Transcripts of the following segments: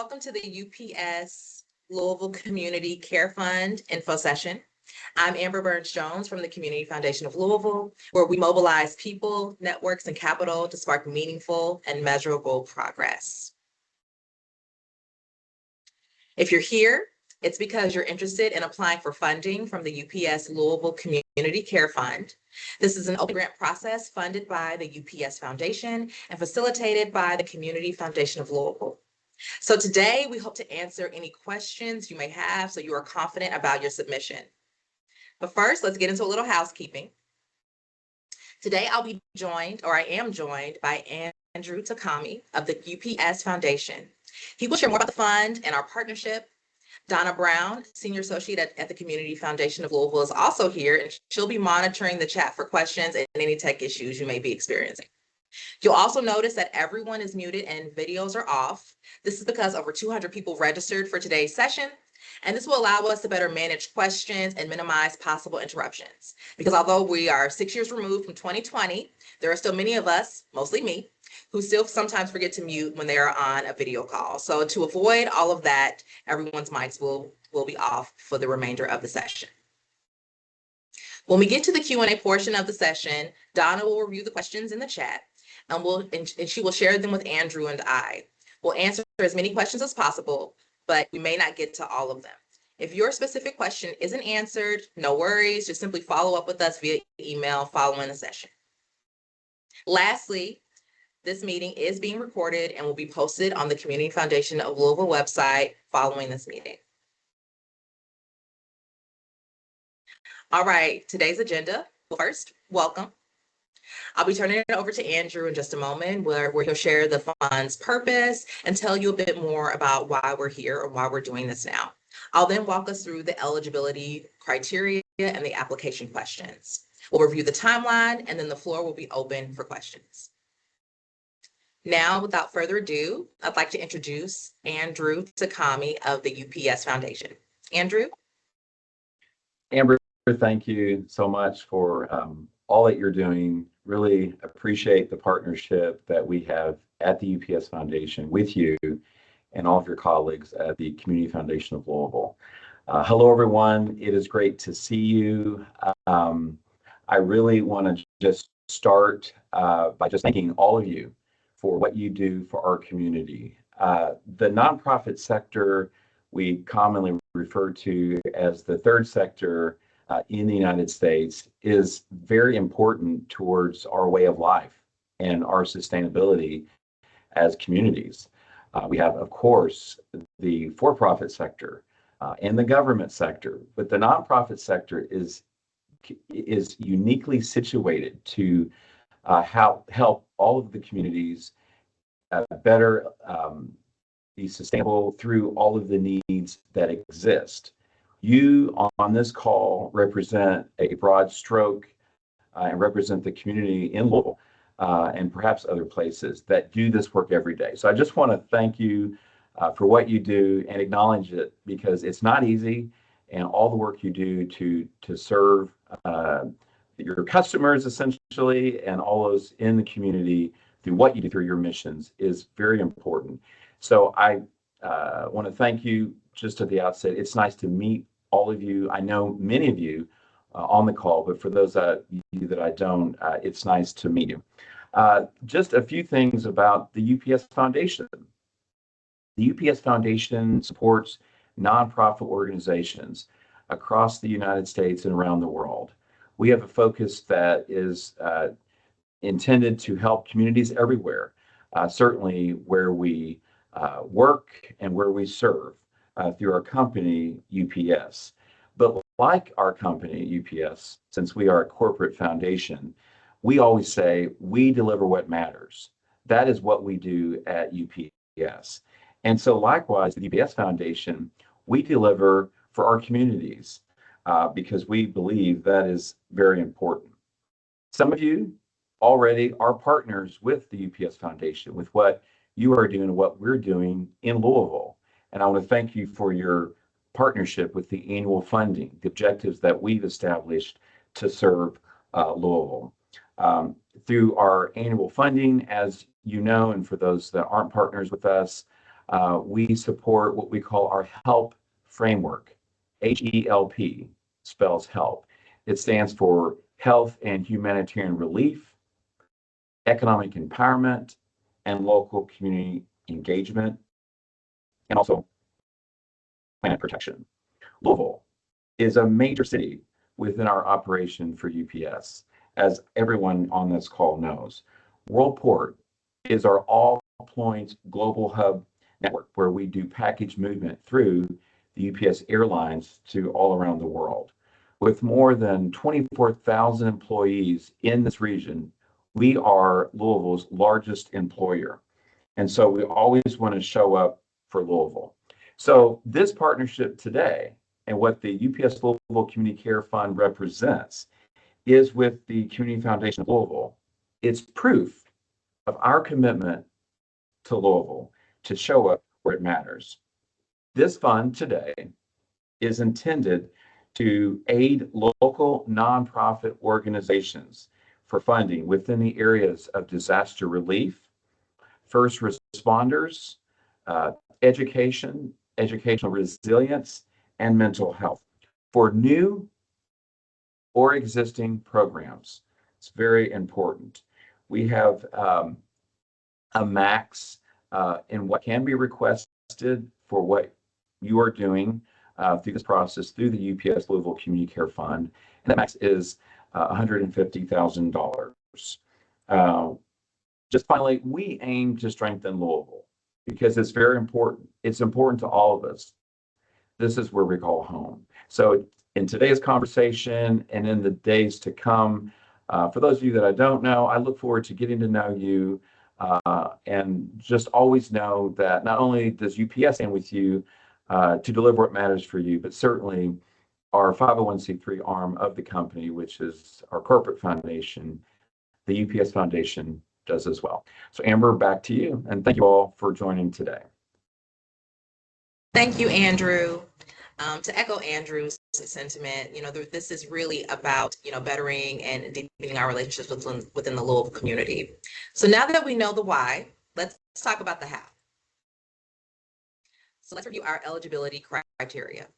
Welcome to the UPS Louisville Community Care Fund info session. I'm Amber Burns-Jones from the Community Foundation of Louisville, where we mobilize people, networks, and capital to spark meaningful and measurable progress. If you're here, it's because you're interested in applying for funding from the UPS Louisville Community Care Fund. This is an open grant process funded by the UPS Foundation and facilitated by the Community Foundation of Louisville. So today we hope to answer any questions you may have so you are confident about your submission. But first, let's get into a little housekeeping. Today I am joined by Andrew Takami of the UPS Foundation. He will share more about the fund and our partnership. Donna Brown, Senior Associate at the Community Foundation of Louisville, is also here, and she'll be monitoring the chat for questions and any tech issues you may be experiencing. You'll also notice that everyone is muted and videos are off. This is because over 200 people registered for today's session, and this will allow us to better manage questions and minimize possible interruptions. Because although we are 6 years removed from 2020, there are still many of us, mostly me, who still sometimes forget to mute when they are on a video call. So to avoid all of that, everyone's mics will be off for the remainder of the session. When we get to the Q&A portion of the session, Donna will review the questions in the chat, and she will share them with Andrew and I. We'll answer as many questions as possible, but we may not get to all of them. If your specific question isn't answered, no worries, just simply follow up with us via email following the session. Lastly, this meeting is being recorded and will be posted on the Community Foundation of Louisville website following this meeting. All right, today's agenda. First, welcome. I'll be turning it over to Andrew in just a moment, where he'll share the fund's purpose and tell you a bit more about why we're here or why we're doing this now. I'll then walk us through the eligibility criteria and the application questions. We'll review the timeline, and then the floor will be open for questions. Now, without further ado, I'd like to introduce Andrew Takami of the UPS Foundation. Andrew? Amber, thank you so much for all that you're doing. Really appreciate the partnership that we have at the UPS Foundation with you and all of your colleagues at the Community Foundation of Louisville. Hello, everyone. It is great to see you. I really want to just start by just thanking all of you for what you do for our community. The nonprofit sector we commonly refer to as the third sector in the United States is very important towards our way of life and our sustainability as communities. We have, of course, the for-profit sector and the government sector, but the nonprofit sector is uniquely situated to help all of the communities better be sustainable through all of the needs that exist. You on this call represent a broad stroke and represent the community in Louisville and perhaps other places that do this work every day. So I just want to thank you for what you do and acknowledge it, because it's not easy, and all the work you do to serve your customers essentially and all those in the community through what you do through your missions is very important. So I want to thank you just at the outset. It's nice to meet all of you. I know many of you on the call, but for those of you that I don't, it's nice to meet you. Just a few things about the UPS Foundation. The UPS Foundation supports nonprofit organizations across the United States and around the world. We have a focus that is intended to help communities everywhere, certainly where we work and where we serve through our company, UPS. But like our company, UPS, since we are a corporate foundation, we always say we deliver what matters. That is what we do at UPS. And so likewise, the UPS Foundation, we deliver for our communities because we believe that is very important. Some of you already are partners with the UPS Foundation, with what you are doing and what we're doing in Louisville. And I want to thank you for your partnership with the annual funding, the objectives that we've established to serve Louisville. Through our annual funding, as you know, and for those that aren't partners with us, We support what we call our HELP framework. HELP spells HELP. It stands for Health and Humanitarian Relief, Economic Empowerment, and Local Community Engagement, and also Planet Protection. Louisville is a major city within our operation for UPS, as everyone on this call knows. Worldport is our all points global hub network where we do package movement through the UPS airlines to all around the world. With more than 24,000 employees in this region, we are Louisville's largest employer. And so we always want to show up for Louisville. So this partnership today and what the UPS Louisville Community Care Fund represents is with the Community Foundation of Louisville. It's proof of our commitment to Louisville to show up where it matters. This fund today is intended to aid local nonprofit organizations for funding within the areas of disaster relief, first responders, education, educational resilience, and mental health for new or existing programs. It's very important. We have a max in what can be requested for what you are doing through this process through the UPS Louisville Community Care Fund, and that max is $150,000. Just finally, we aim to strengthen Louisville because it's very important. It's important to all of us. This is where we call home. So in today's conversation and in the days to come, for those of you that I don't know, I look forward to getting to know you and just always know that not only does UPS stand with you to deliver what matters for you, but certainly our 501c3 arm of the company, which is our corporate foundation, the UPS Foundation, does as well. So Amber, back to you, and thank you all for joining today. Thank you, Andrew. To echo Andrew's sentiment, this is really about, bettering and deepening our relationships within the Louisville community. So now that we know the why, let's talk about the how. So let's review our eligibility criteria.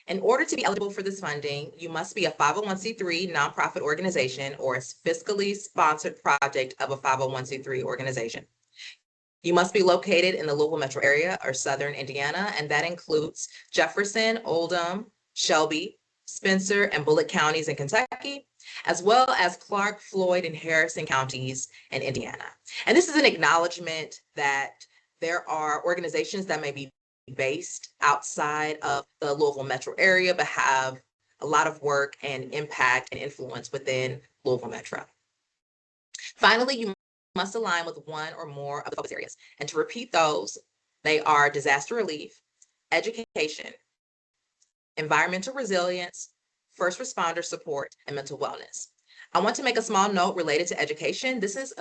In order to be eligible for this funding, you must be a 501c3 nonprofit organization or a fiscally sponsored project of a 501c3 organization. You must be located in the Louisville metro area or southern Indiana, and that includes Jefferson, Oldham, Shelby, Spencer, and Bullitt counties in Kentucky, as well as Clark, Floyd, and Harrison counties in Indiana. And this is an acknowledgement that there are organizations that may be based outside of the Louisville metro area, but have a lot of work and impact and influence within Louisville metro. Finally, you must align with one or more of the focus areas. And to repeat those, they are disaster relief, education, environmental resilience, first responder support, and mental wellness. I want to make a small note related to education. This is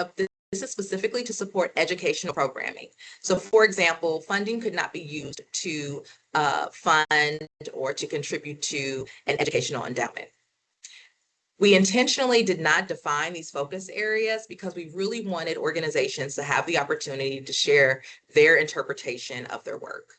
specifically to support educational programming. So for example, funding could not be used to fund or to contribute to an educational endowment. We intentionally did not define these focus areas because we really wanted organizations to have the opportunity to share their interpretation of their work.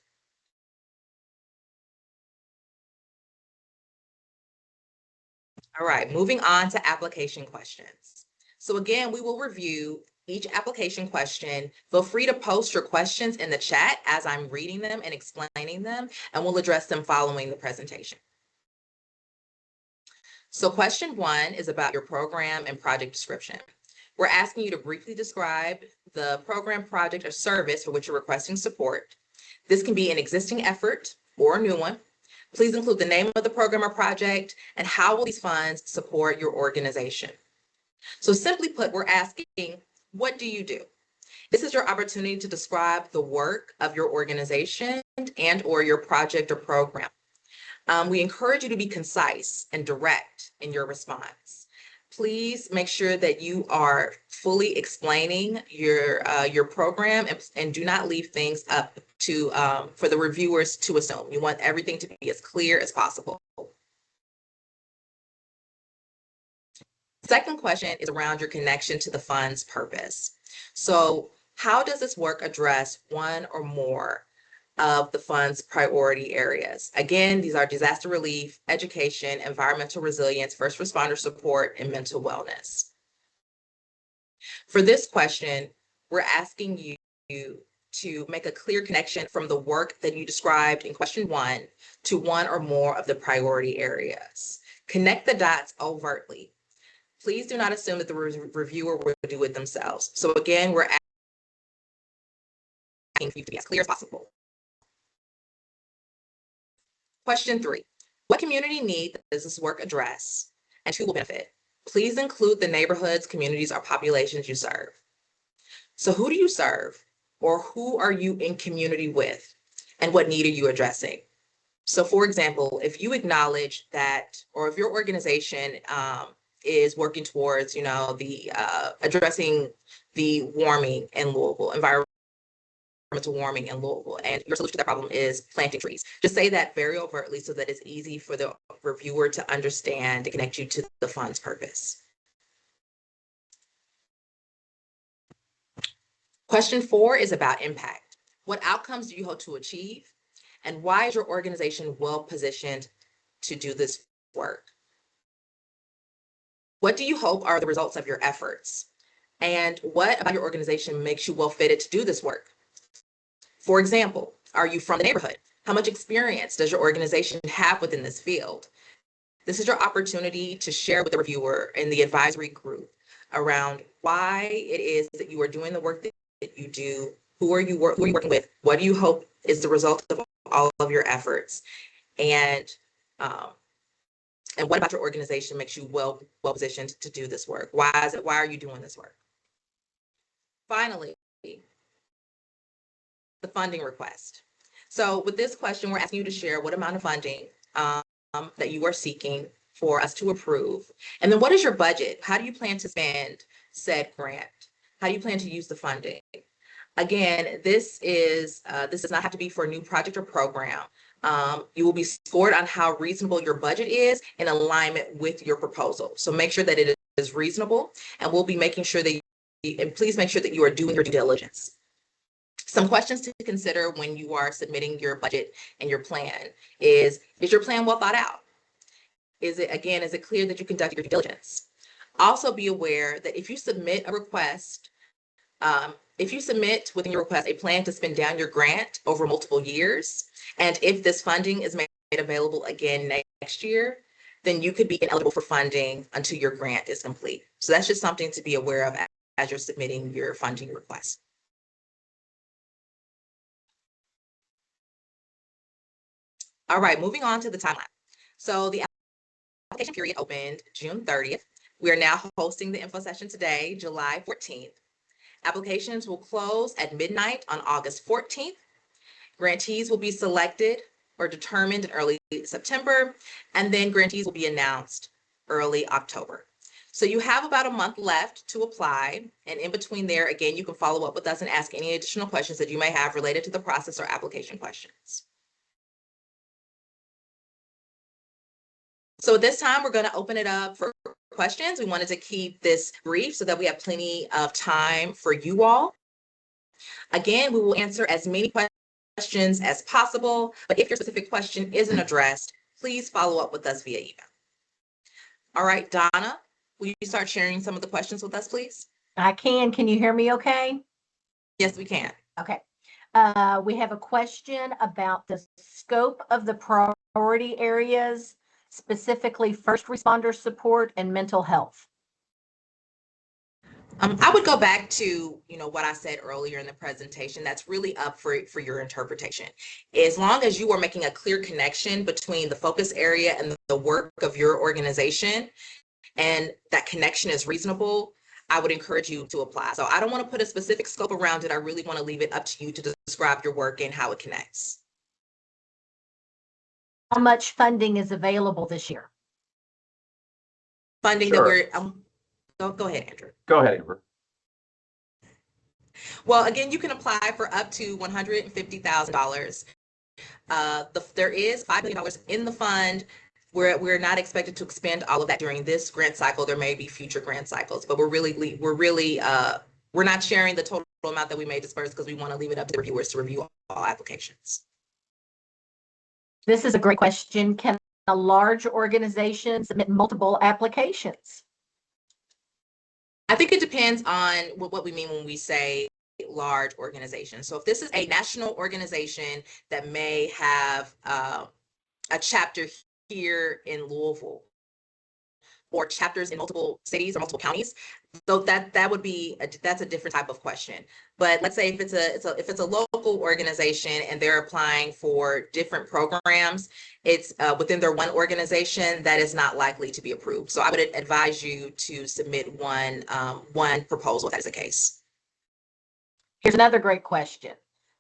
All right, moving on to application questions. So again, we will review each application question. Feel free to post your questions in the chat as I'm reading them and explaining them, and we'll address them following the presentation. So question 1 is about your program and project description. We're asking you to briefly describe the program, project, or service for which you're requesting support. This can be an existing effort or a new one. Please include the name of the program or project and how will these funds support your organization. So simply put, we're asking, what do you do? This is your opportunity to describe the work of your organization and or your project or program. We encourage you to be concise and direct in your response. Please make sure that you are fully explaining your program and do not leave things up to for the reviewers to assume. You want everything to be as clear as possible. Second question is around your connection to the fund's purpose. So How does this work address one or more of the fund's priority areas? Again, these are disaster relief, education, environmental resilience, first responder support, and mental wellness. For this question, we're asking you to make a clear connection from the work that you described in question 1 to one or more of the priority areas. Connect the dots overtly. Please do not assume that the reviewer will do it themselves. So again, we're asking for you to be as clear as possible. Question 3, what community need does this work address and who will benefit? Please include the neighborhoods, communities, or populations you serve. So who do you serve, or who are you in community with, and what need are you addressing? So for example, if you acknowledge that, or if your organization is working towards, addressing the warming in Louisville, environmental warming in Louisville, and your solution to that problem is planting trees, just say that very overtly so that it's easy for the reviewer to understand and connect you to the fund's purpose. Question 4 is about impact. What outcomes do you hope to achieve? And why is your organization well positioned to do this work? What do you hope are the results of your efforts? And what about your organization makes you well fitted to do this work? For example, are you from the neighborhood? How much experience does your organization have within this field? This is your opportunity to share with the reviewer and the advisory group around why it is that you are doing the work that you do. Who are you working with? What do you hope is the result of all of your efforts? And what about your organization makes you well positioned to do this work? Why are you doing this work? Finally, the funding request. So with this question, we're asking you to share what amount of funding that you are seeking for us to approve. And then what is your budget? How do you plan to spend said grant? How do you plan to use the funding? Again, this does not have to be for a new project or program. You will be scored on how reasonable your budget is in alignment with your proposal. So make sure that it is reasonable, and we'll be making sure that please make sure that you are doing your due diligence. Some questions to consider when you are submitting your budget and your plan is your plan well thought out? Is it clear that you conducted your due diligence? Also be aware that if you submit a request, if you submit within your request a plan to spend down your grant over multiple years, and if this funding is made available again next year, then you could be ineligible for funding until your grant is complete. So that's just something to be aware of as you're submitting your funding request. All right, moving on to the timeline. So the application period opened June 30th. We are now hosting the info session today, July 14th. Applications will close at midnight on August 14th. Grantees will be selected or determined in early September, and then grantees will be announced early October. So you have about a month left to apply, and in between there, again, you can follow up with us and ask any additional questions that you may have related to the process or application questions. So at this time, we're going to open it up for questions. We wanted to keep this brief so that we have plenty of time for you all. Again, we will answer as many questions as possible, but if your specific question isn't addressed, please follow up with us via email. All right, Donna, will you start sharing some of the questions with us, please? I can. Can you hear me okay? Yes, we can. Okay. We have a question about the scope of the priority areas, specifically first responder support and mental health. I would go back to, what I said earlier in the presentation. That's really up for your interpretation. As long as you are making a clear connection between the focus area and the work of your organization, and that connection is reasonable, I would encourage you to apply. So I don't want to put a specific scope around it. I really want to leave it up to you to describe your work and how it connects. How much funding is available this year? Funding Sure. that we're, go ahead, Andrew. Go ahead, Amber. Well, again, you can apply for up to $150,000. There is $5 million in the fund. We're not expected to expend all of that during this grant cycle. There may be future grant cycles, but we're not sharing the total amount that we may disperse because we want to leave it up to the reviewers to review all applications. This is a great question. Can a large organization submit multiple applications? I think it depends on what we mean when we say large organization. So if this is a national organization that may have a chapter here in Louisville or chapters in multiple cities or multiple counties, so that would be that's a different type of question. But let's say if it's a local organization and they're applying for different programs, it's within their one organization, that is not likely to be approved. So I would advise you to submit one proposal if that is the case. Here's another great question.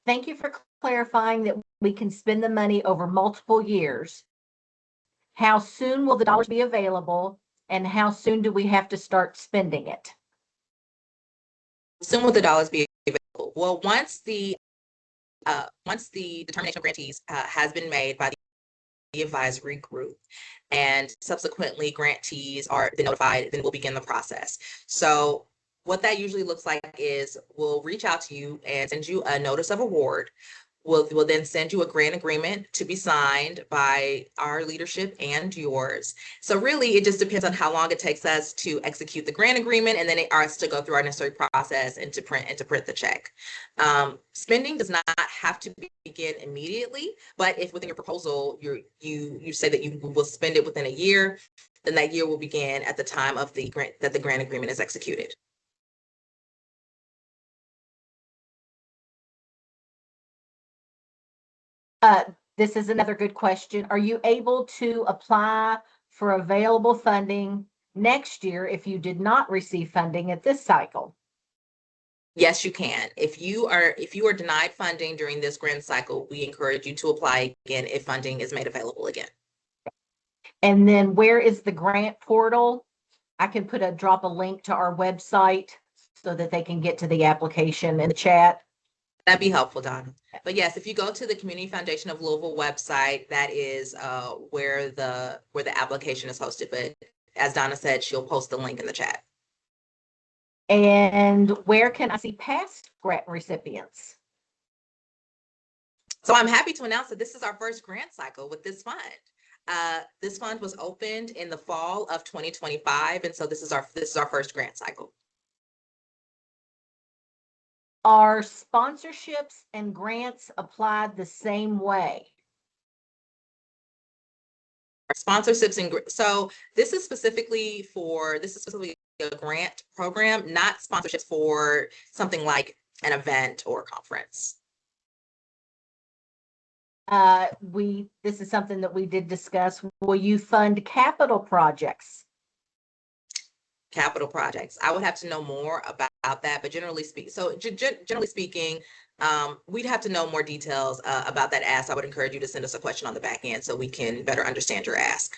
Thank you for clarifying that we can spend the money over multiple years. How soon will the dollars be available, and how soon do we have to start spending it? Soon will the dollars be available? Well, once the determination of grantees has been made by the advisory group, and subsequently grantees are then notified, then we'll begin the process. So what that usually looks like is we'll reach out to you and send you a notice of award. We'll then send you a grant agreement to be signed by our leadership and yours. So really, it just depends on how long it takes us to execute the grant agreement, and then us to go through our necessary process and to print the check. Spending does not have to begin immediately, but if within your proposal you say that you will spend it within a year, then that year will begin at the time of the grant agreement is executed. This is another good question. Are you able to apply for available funding next year if you did not receive funding at this cycle? Yes, you can. If you are denied funding during this grant cycle, we encourage you to apply again if funding is made available again. And then where is the grant portal? I can drop a link to our website so that they can get to the application in the chat. That'd be helpful, Donna. But yes, if you go to the Community Foundation of Louisville website, that is where the application is hosted. But as Donna said, she'll post the link in the chat. And where can I see past grant recipients? So I'm happy to announce that this is our first grant cycle with this fund. This fund was opened in the fall of 2025, and so this is our first grant cycle. Are sponsorships and grants applied the same way? Sponsorships and so this is specifically a grant program, not sponsorships for something like an event or a conference. This is something that we did discuss. Will you fund capital projects? Capital projects. I would have to know more about that, but generally speaking, we'd have to know more details about that ask. I would encourage you to send us a question on the back end so we can better understand your ask.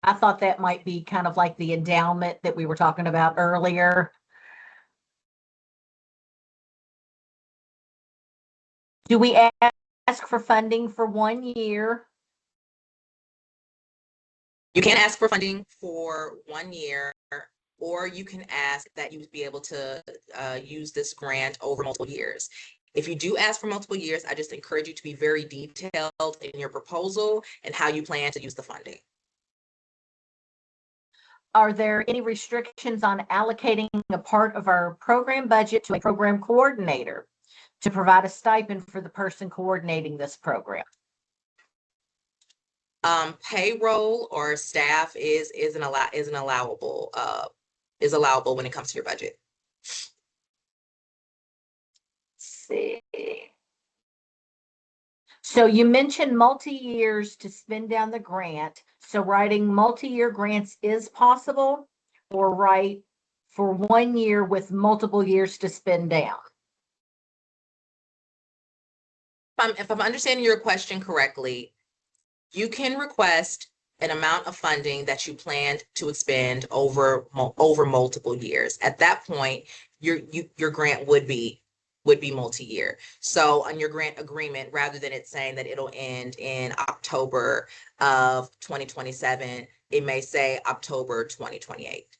I thought that might be kind of like the endowment that we were talking about earlier. Do we ask for funding for 1 year? You can ask for funding for 1 year, or you can ask that you would be able to use this grant over multiple years. If you do ask for multiple years, I just encourage you to be very detailed in your proposal and how you plan to use the funding. Are there any restrictions on allocating a part of our program budget to a program coordinator to provide a stipend for the person coordinating this program? Payroll or staff is allowable when it comes to your budget. Let's see. So you mentioned multi-years to spend down the grant. So writing multi-year grants is possible, or write for 1 year with multiple years to spend down? If I'm understanding your question correctly, you can request an amount of funding that you plan to expend over multiple years. At that point, your grant would be multi-year. So on your grant agreement, rather than it saying that it'll end in October of 2027, it may say October 2028.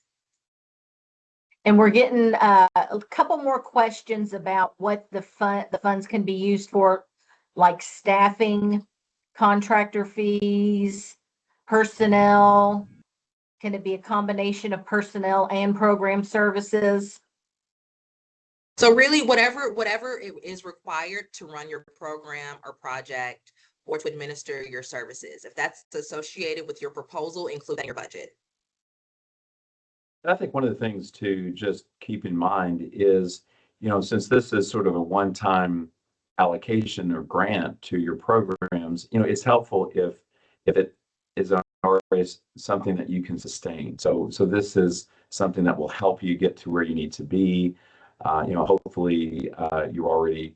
And we're getting a couple more questions about what the funds can be used for, like staffing, contractor fees, personnel. Can it be a combination of personnel and program services? So really, whatever it is required to run your program or project or to administer your services, if that's associated with your proposal, include that in your budget. I think one of the things to just keep in mind is, since this is sort of a one-time allocation or grant to your programs, it's helpful if it is always something that you can sustain. So this is something that will help you get to where you need to be. Hopefully you're already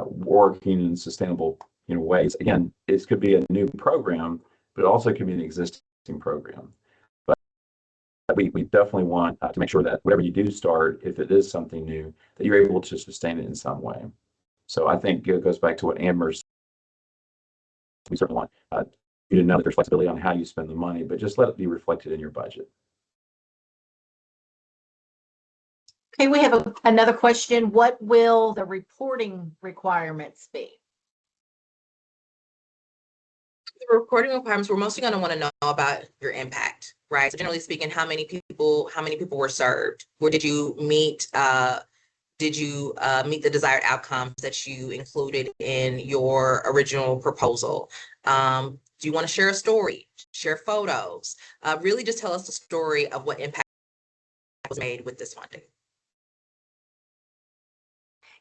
working in sustainable ways. Again, this could be a new program, but it also could be an existing program. We definitely want to make sure that whatever you do start, if it is something new, that you're able to sustain it in some way. So I think it goes back to what Amber said. We certainly want you to know that there's flexibility on how you spend the money, but just let it be reflected in your budget. Okay, we have another question. What will the reporting requirements be? The reporting requirements, we're mostly going to want to know about your impact, right? So generally speaking, how many people were served? Where did you meet? Did you meet the desired outcomes that you included in your original proposal? Do you want to share a story, share photos? Really just tell us the story of what impact was made with this funding.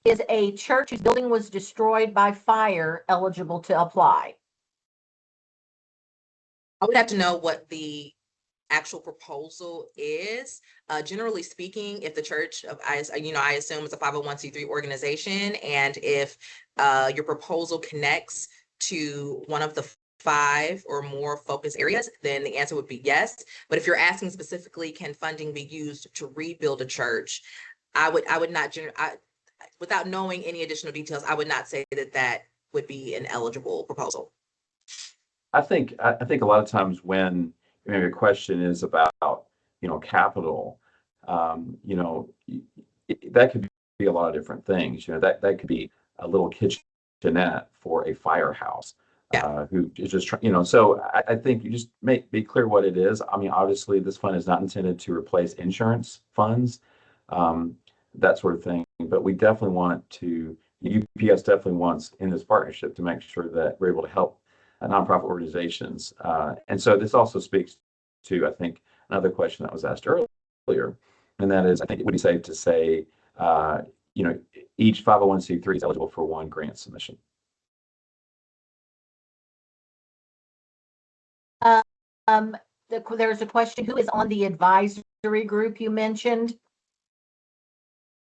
Is a church whose building was destroyed by fire eligible to apply? I would have to know what the actual proposal is. Generally speaking, if the church, I assume it's a 501c3 organization, and if your proposal connects to one of the 5 or more focus areas, then the answer would be yes. But if you're asking specifically, can funding be used to rebuild a church, I would not, without knowing any additional details, I would not say that would be an eligible proposal. I think a lot of times when maybe a question is about capital, that could be a lot of different things. That could be a little kitchenette for a firehouse. Who is just so I think you just be clear what it is. I mean, obviously this fund is not intended to replace insurance funds, that sort of thing, but we definitely want to, UPS definitely wants in this partnership to make sure that we're able to help nonprofit organizations. And so this also speaks to, I think, another question that was asked earlier, and that is, I think it would be safe to say, each 501c3 is eligible for one grant submission. There's a question, who is on the advisory group you mentioned?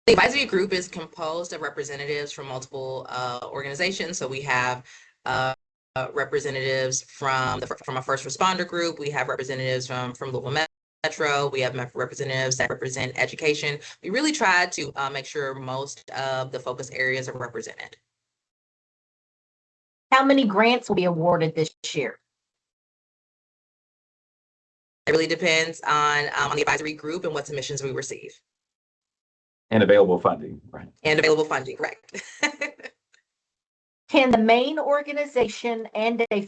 The advisory group is composed of representatives from multiple organizations. So we have representatives from a first responder group. We have representatives from Louisville Metro. We have representatives that represent education. We really try to make sure most of the focus areas are represented. How many grants will be awarded this year? It really depends on the advisory group and what submissions we receive. And available funding, right? And available funding, correct. Can the main organization and a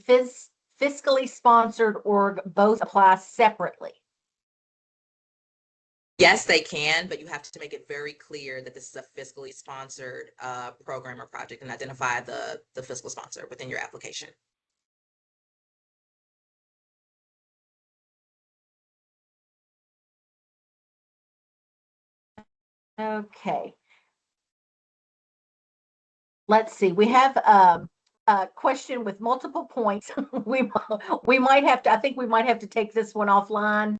fiscally sponsored org both apply separately? Yes, they can, but you have to make it very clear that this is a fiscally sponsored program or project and identify the fiscal sponsor within your application. Okay. Let's see. We have a question with multiple points. we might have to. I think we might have to take this one offline.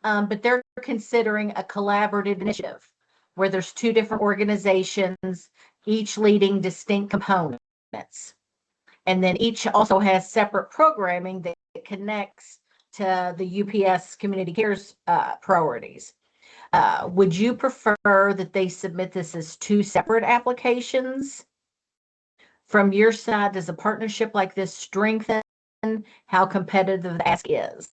But they're considering a collaborative initiative where there's 2 different organizations, each leading distinct components, and then each also has separate programming that connects to the UPS Community Cares priorities. Would you prefer that they submit this as 2 separate applications? From your side, does a partnership like this strengthen how competitive the ask is?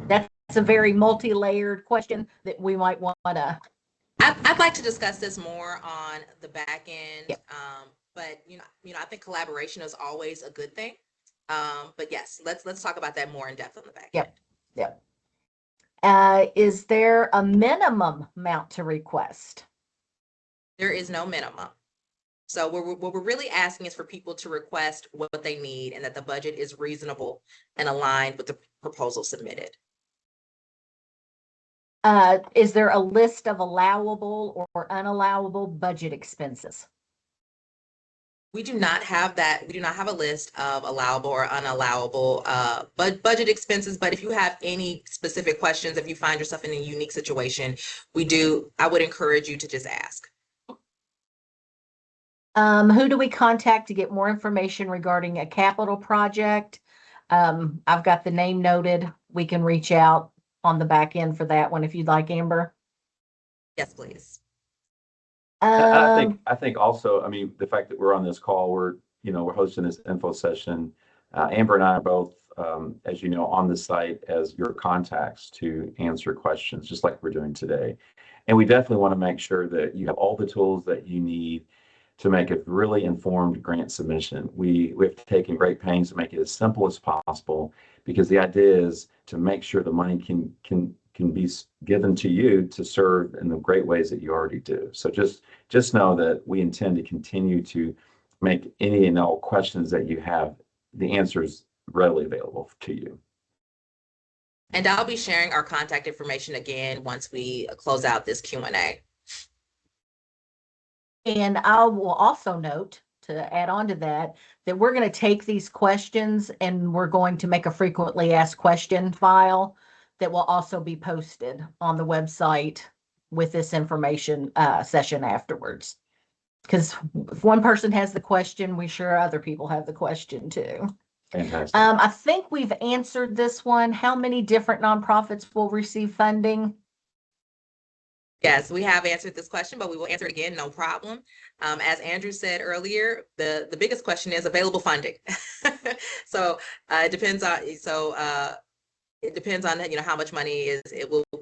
That's a very multi-layered question that we might want to. I'd like to discuss this more on the back end. Yep. But I think collaboration is always a good thing. But yes, let's talk about that more in depth on the back end. Yep. Is there a minimum amount to request? There is no minimum. So what we're really asking is for people to request what they need and that the budget is reasonable and aligned with the proposal submitted. Is there a list of allowable or unallowable budget expenses? We do not have that. We do not have a list of allowable or unallowable budget expenses. But if you have any specific questions, if you find yourself in a unique situation, I would encourage you to just ask. Who do we contact to get more information regarding a capital project? I've got the name noted. We can reach out on the back end for that one if you'd like, Amber. Yes, please. I think also, I mean, the fact that we're on this call, we're hosting this info session. Amber and I are both, as you know, on the site as your contacts to answer questions, just like we're doing today. And we definitely want to make sure that you have all the tools that you need to make a really informed grant submission. We have taken great pains to make it as simple as possible, because the idea is to make sure the money can be given to you to serve in the great ways that you already do. So just know that we intend to continue to make any and all questions that you have, the answers readily available to you. And I'll be sharing our contact information again once we close out this Q&A. And I will also note, to add on to that we're going to take these questions and we're going to make a frequently asked question file that will also be posted on the website with this information session afterwards. Because if one person has the question, we sure other people have the question too. Fantastic. I think we've answered this one. How many different nonprofits will receive funding? Yes, we have answered this question, but we will answer it again, no problem. As Andrew said earlier, the biggest question is available funding. So it depends on how much money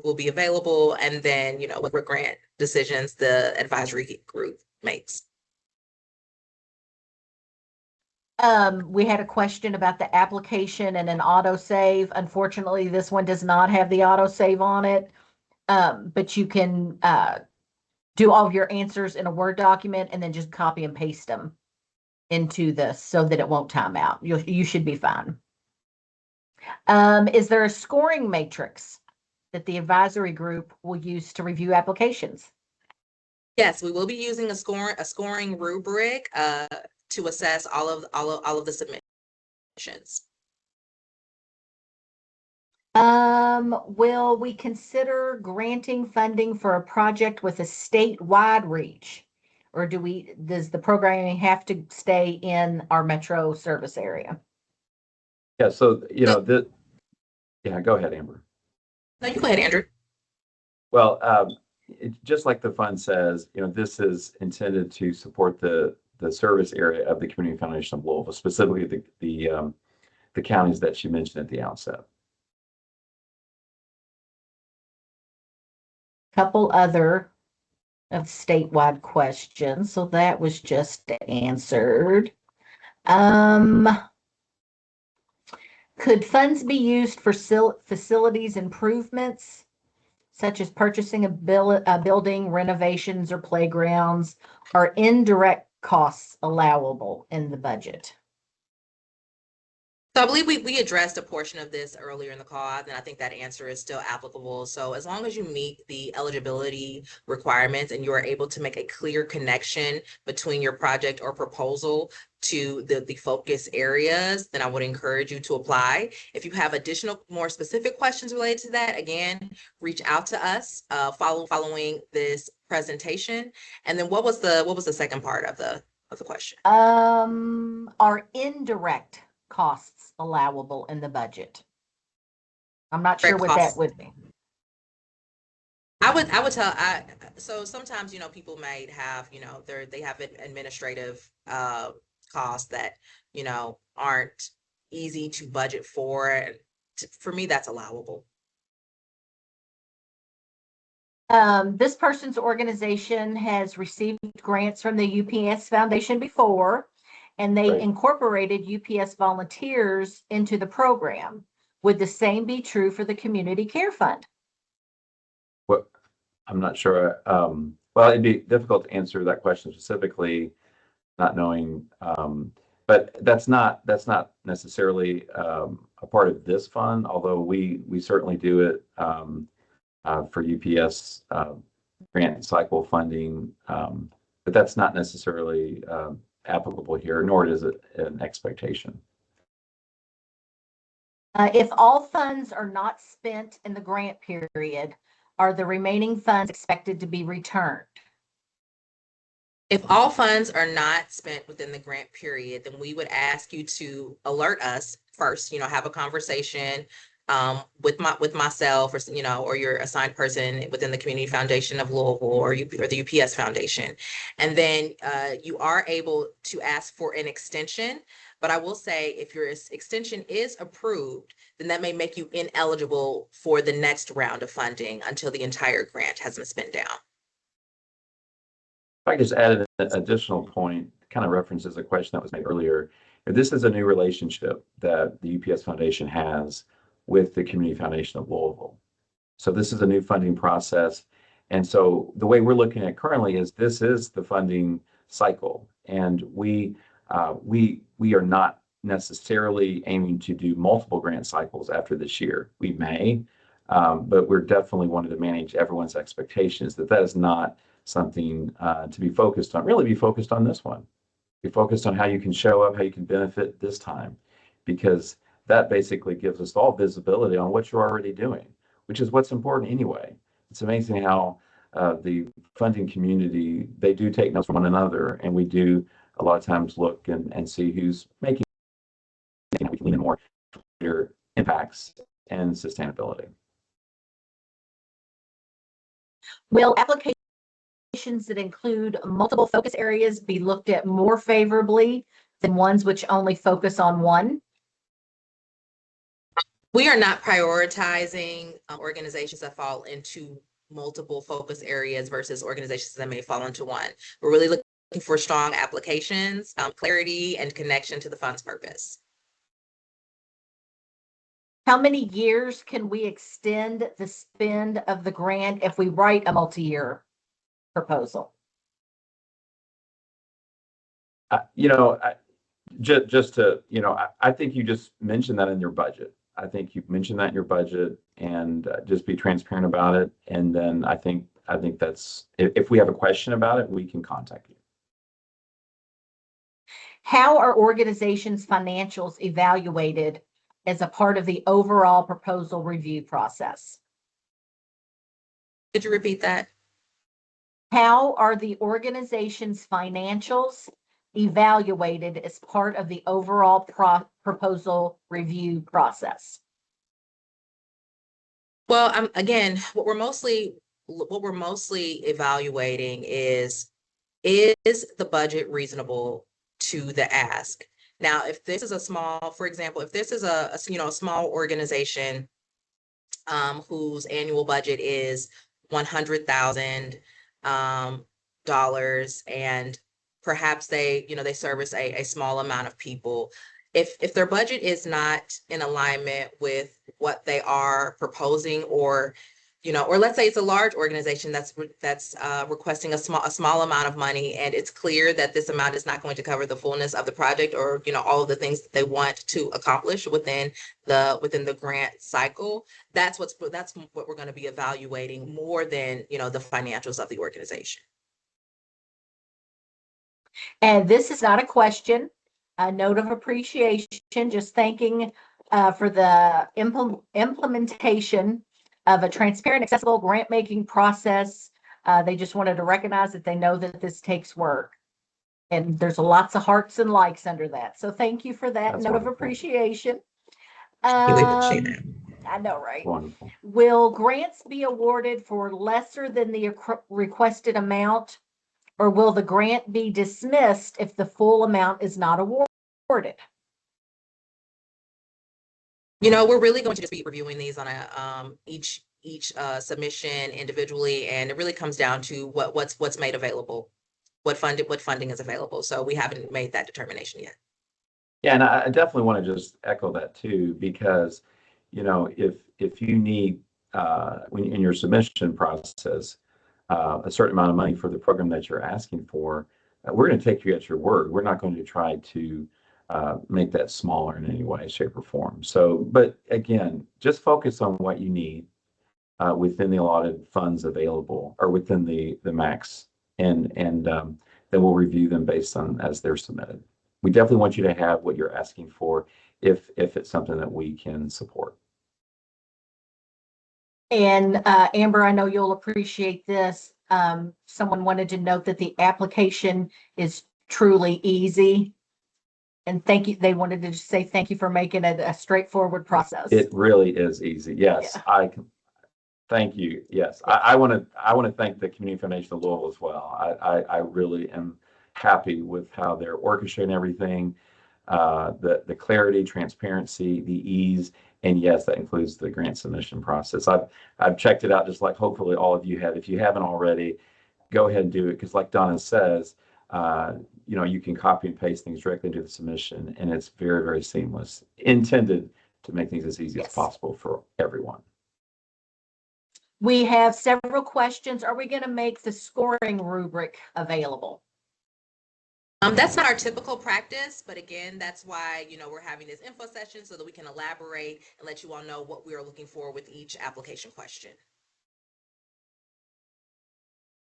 will be available, and then what grant decisions the advisory group makes. We had a question about the application and an autosave. Unfortunately, this one does not have the autosave on it. But you can do all of your answers in a Word document and then just copy and paste them into this so that it won't time out. You should be fine. Is there a scoring matrix that the advisory group will use to review applications? Yes, we will be using a scoring rubric to assess all of the submissions. Will we consider granting funding for a project with a statewide reach, or does the programming have to stay in our metro service area? Yeah, so go ahead, Amber. No, you go ahead, Andrew. Well, just like the fund says, this is intended to support the service area of the Community Foundation of Louisville, specifically the counties that she mentioned at the outset. Couple other of statewide questions, so that was just answered. Could funds be used for facilities improvements, such as purchasing a building, renovations, or playgrounds? Are indirect costs allowable in the budget? So I believe we addressed a portion of this earlier in the call, and I think that answer is still applicable. So as long as you meet the eligibility requirements and you are able to make a clear connection between your project or proposal to the focus areas, then I would encourage you to apply. If you have additional, more specific questions related to that, again, reach out to us following this presentation. And then what was the second part of the question? Are indirect costs allowable in the budget? I'm not sure what that would be. I would tell, so sometimes, people might have, they have administrative costs that, aren't easy to budget for. For me, that's allowable. This person's organization has received grants from the UPS Foundation before, and they Right. incorporated UPS volunteers into the program. Would the same be true for the Community Care Fund? What, I'm not sure. Well, it'd be difficult to answer that question specifically, not knowing. But that's not necessarily a part of this fund, although we certainly do it for UPS grant cycle funding. But that's not necessarily applicable here, nor is it an expectation. If all funds are not spent in the grant period, are the remaining funds expected to be returned? If all funds are not spent within the grant period, then we would ask you to alert us first, have a conversation with myself, or or your assigned person within the Community Foundation of Louisville, or the UPS Foundation. And then you are able to ask for an extension. But I will say, if your extension is approved, then that may make you ineligible for the next round of funding until the entire grant has been spent down. If I could just add an additional point, kind of references a question that was made earlier. This is a new relationship that the UPS Foundation has with the Community Foundation of Louisville. So this is a new funding process. And so the way we're looking at currently is this is the funding cycle. And we are not necessarily aiming to do multiple grant cycles after this year. We may, but we're definitely wanting to manage everyone's expectations that is not something to be focused on. Really be focused on this one. Be focused on how you can show up, how you can benefit this time, because that basically gives us all visibility on what you're already doing, which is what's important anyway. It's amazing how the funding community, they do take notes from one another, and we do a lot of times look and see who's making, we can lean in more for your impacts and sustainability. Will applications that include multiple focus areas be looked at more favorably than ones which only focus on one? We are not prioritizing organizations that fall into multiple focus areas versus organizations that may fall into one. We're really looking for strong applications, clarity, and connection to the fund's purpose. How many years can we extend the spend of the grant if we write a multi-year proposal? Just to, I think you just mentioned that in your budget. I think you mentioned that in your budget, and just be transparent about it. And then I think that's, if we have a question about it, we can contact you. How are organizations' financials evaluated as a part of the overall proposal review process? Could you repeat that? How are the organization's financials evaluated as part of the overall proposal review process? Well, again, what we're mostly evaluating is the budget reasonable to the ask? Now, if this is a small, for example, if this is a small organization whose annual budget is $100,000 and perhaps they service a small amount of people. If their budget is not in alignment with what they are proposing, or let's say it's a large organization that's requesting a small amount of money, and it's clear that this amount is not going to cover the fullness of the project, or all of the things that they want to accomplish within the grant cycle. That's what we're going to be evaluating more than the financials of the organization. And this is not a question, a note of appreciation, just thanking for the implementation of a transparent, accessible grant-making process. They just wanted to recognize that they know that this takes work. And there's lots of hearts and likes under that. So thank you for that That's note wonderful. of appreciation. Really appreciate that. I know, right? Wonderful. Will grants be awarded for lesser than the requested amount, or will the grant be dismissed if the full amount is not awarded? We're really going to just be reviewing these on a each each submission individually, and it really comes down to what's made available, what funding is available. So we haven't made that determination yet. Yeah, and I definitely want to just echo that too, because, if you need, when in your submission process, a certain amount of money for the program that you're asking for, we're going to take you at your word. We're not going to try to make that smaller in any way, shape, or form. So, but again, just focus on what you need within the allotted funds available, or within the max, and then we'll review them based on as they're submitted. We definitely want you to have what you're asking for if it's something that we can support. And Amber, I know you'll appreciate this. Someone wanted to note that the application is truly easy. And thank you. They wanted to just say thank you for making it a straightforward process. It really is easy. Yes, Yeah. I can. Thank you. Yes, I want to thank the Community Foundation of Louisville as well. I really am happy with how they're orchestrating everything, the clarity, transparency, the ease, and yes, that includes the grant submission process. I've checked it out, just like hopefully all of you have. If you haven't already, go ahead and do it, because like Donna says, you can copy and paste things directly into the submission, and it's very, very seamless, intended to make things as easy as possible for everyone. We have several questions. Are we going to make the scoring rubric available? That's not our typical practice, but again, that's why, we're having this info session so that we can elaborate and let you all know what we are looking for with each application question.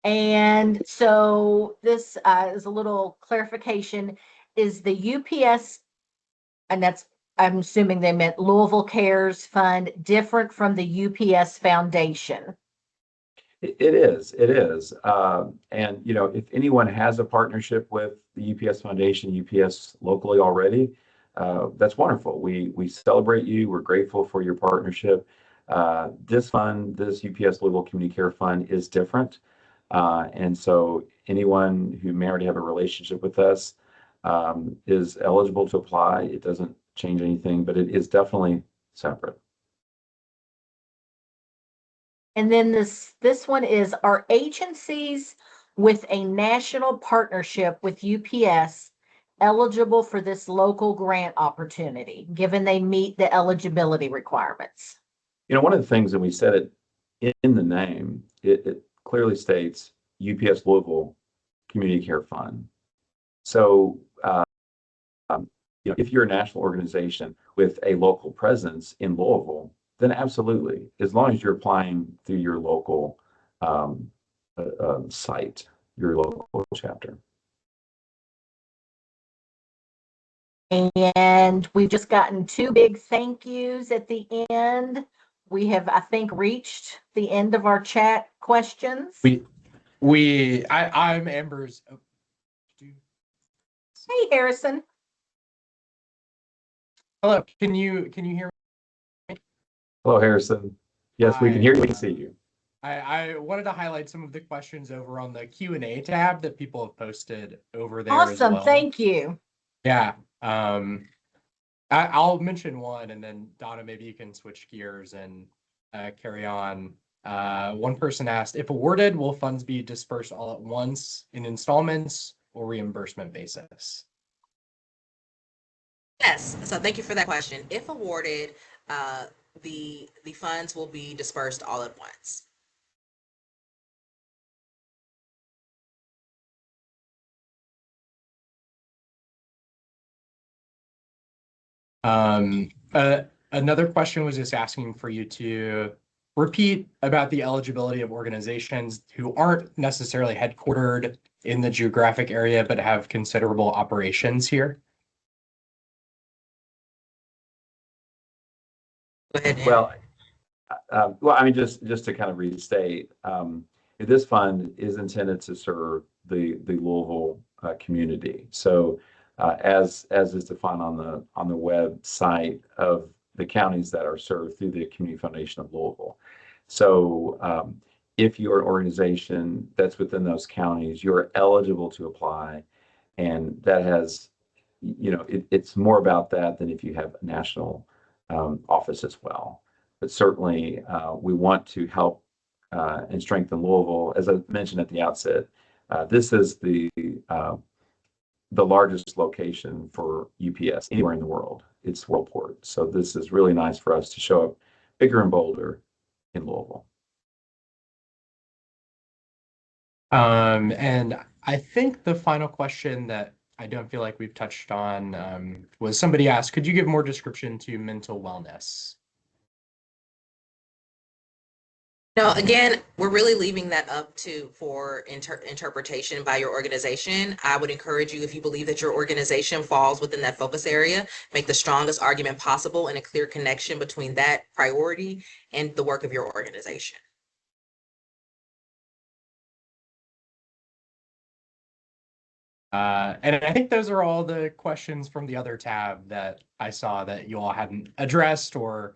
And so this is a little clarification. Is the UPS, and I'm assuming they meant Louisville Cares Fund, different from the UPS Foundation? It is. And, if anyone has a partnership with the UPS Foundation, UPS locally already, that's wonderful. We celebrate you. We're grateful for your partnership. This fund, this UPS Louisville Community Care Fund, is different. And so anyone who may already have a relationship with us is eligible to apply. It doesn't change anything, but it is definitely separate. And then this one is, are agencies with a national partnership with UPS eligible for this local grant opportunity, given they meet the eligibility requirements? One of the things that we said it in the name, it clearly states UPS Louisville Community Care Fund. So, if you're a national organization with a local presence in Louisville, then absolutely, as long as you're applying through your local site, your local chapter. And we've just gotten two big thank yous at the end. We have, I think, reached the end of our chat questions. I'm Amber's. Oh, hey, Harrison. hello. Can you hear me? Hello, Harrison. Yes, we can hear you. We can see you. I wanted to highlight some of the questions over on the Q&A tab that people have posted over there. Awesome. As well. Thank you. Yeah. I'll mention one, and then Donna, maybe you can switch gears and carry on. One person asked, if awarded, will funds be dispersed all at once in installments or reimbursement basis? Yes, so thank you for that question. If awarded, the funds will be dispersed all at once. Another question was just asking for you to repeat about the eligibility of organizations who aren't necessarily headquartered in the geographic area, but have considerable operations here. Go ahead. Well, I mean, just to kind of restate, this fund is intended to serve the Louisville community. So, as is defined on the website of the counties that are served through the Community Foundation of Louisville. So, if you're an organization that's within those counties, you're eligible to apply, and that has, it's more about that than if you have a national office as well. but certainly we want to help and strengthen Louisville. As I mentioned at the outset, this is the largest location for UPS anywhere in the world. It's Worldport. So this is really nice for us to show up bigger and bolder in Louisville. And I think the final question that I don't feel like we've touched on was somebody asked, could you give more description to mental wellness? No, again, we're really leaving that up for interpretation by your organization. I would encourage you, if you believe that your organization falls within that focus area, make the strongest argument possible and a clear connection between that priority and the work of your organization. And I think those are all the questions from the other tab that I saw that you all hadn't addressed or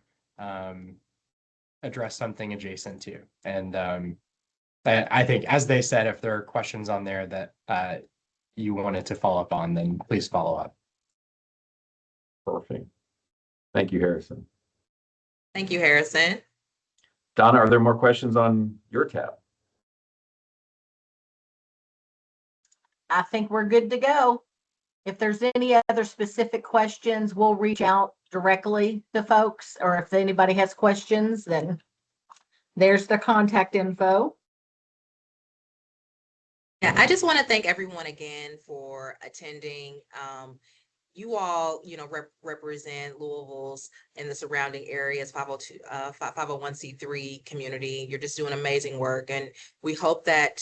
addressed something adjacent to. And I think, as they said, if there are questions on there that you wanted to follow up on, then please follow up. Perfect. Thank you, Harrison. Thank you, Harrison. Donna, are there more questions on your tab? I think we're good to go. If there's any other specific questions, we'll reach out directly to folks, or if anybody has questions, then there's the contact info. Yeah, I just want to thank everyone again for attending. You all, represent Louisville's and the surrounding areas, 501c3 community. You're just doing amazing work. And we hope that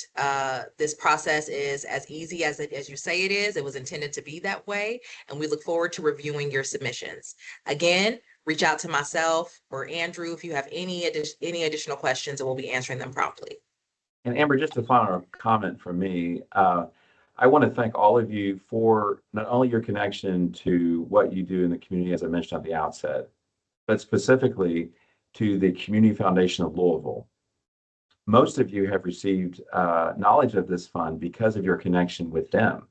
this process is as easy as you say it is. It was intended to be that way. And we look forward to reviewing your submissions. Again, reach out to myself or Andrew if you have any additional questions, and we'll be answering them promptly. And Amber, just a final comment from me. I want to thank all of you for not only your connection to what you do in the community, as I mentioned at the outset, but specifically to the Community Foundation of Louisville. Most of you have received knowledge of this fund because of your connection with them.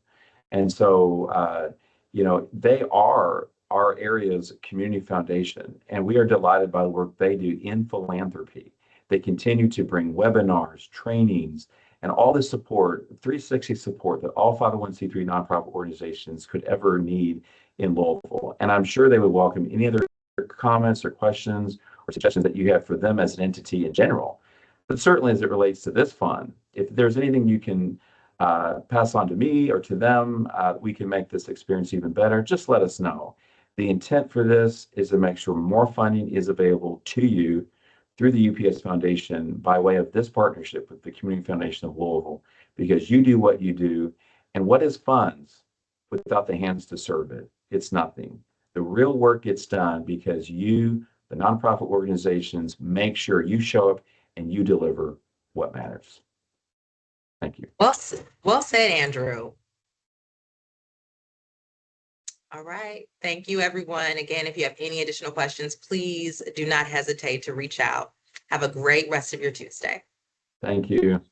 And so, they are our area's community foundation, and we are delighted by the work they do in philanthropy. They continue to bring webinars, trainings, and all the support, 360 support that all 501c3 nonprofit organizations could ever need in Louisville. And I'm sure they would welcome any other comments or questions or suggestions that you have for them as an entity in general. But certainly as it relates to this fund, if there's anything you can pass on to me or to them, we can make this experience even better, just let us know. The intent for this is to make sure more funding is available to you through the UPS Foundation by way of this partnership with the Community Foundation of Louisville, because you do what you do. And what is funds without the hands to serve it? It's nothing. The real work gets done because you, the nonprofit organizations, make sure you show up and you deliver what matters. Thank you. Well said, Andrew. All right. Thank you, everyone. Again, if you have any additional questions, please do not hesitate to reach out. Have a great rest of your Tuesday. Thank you.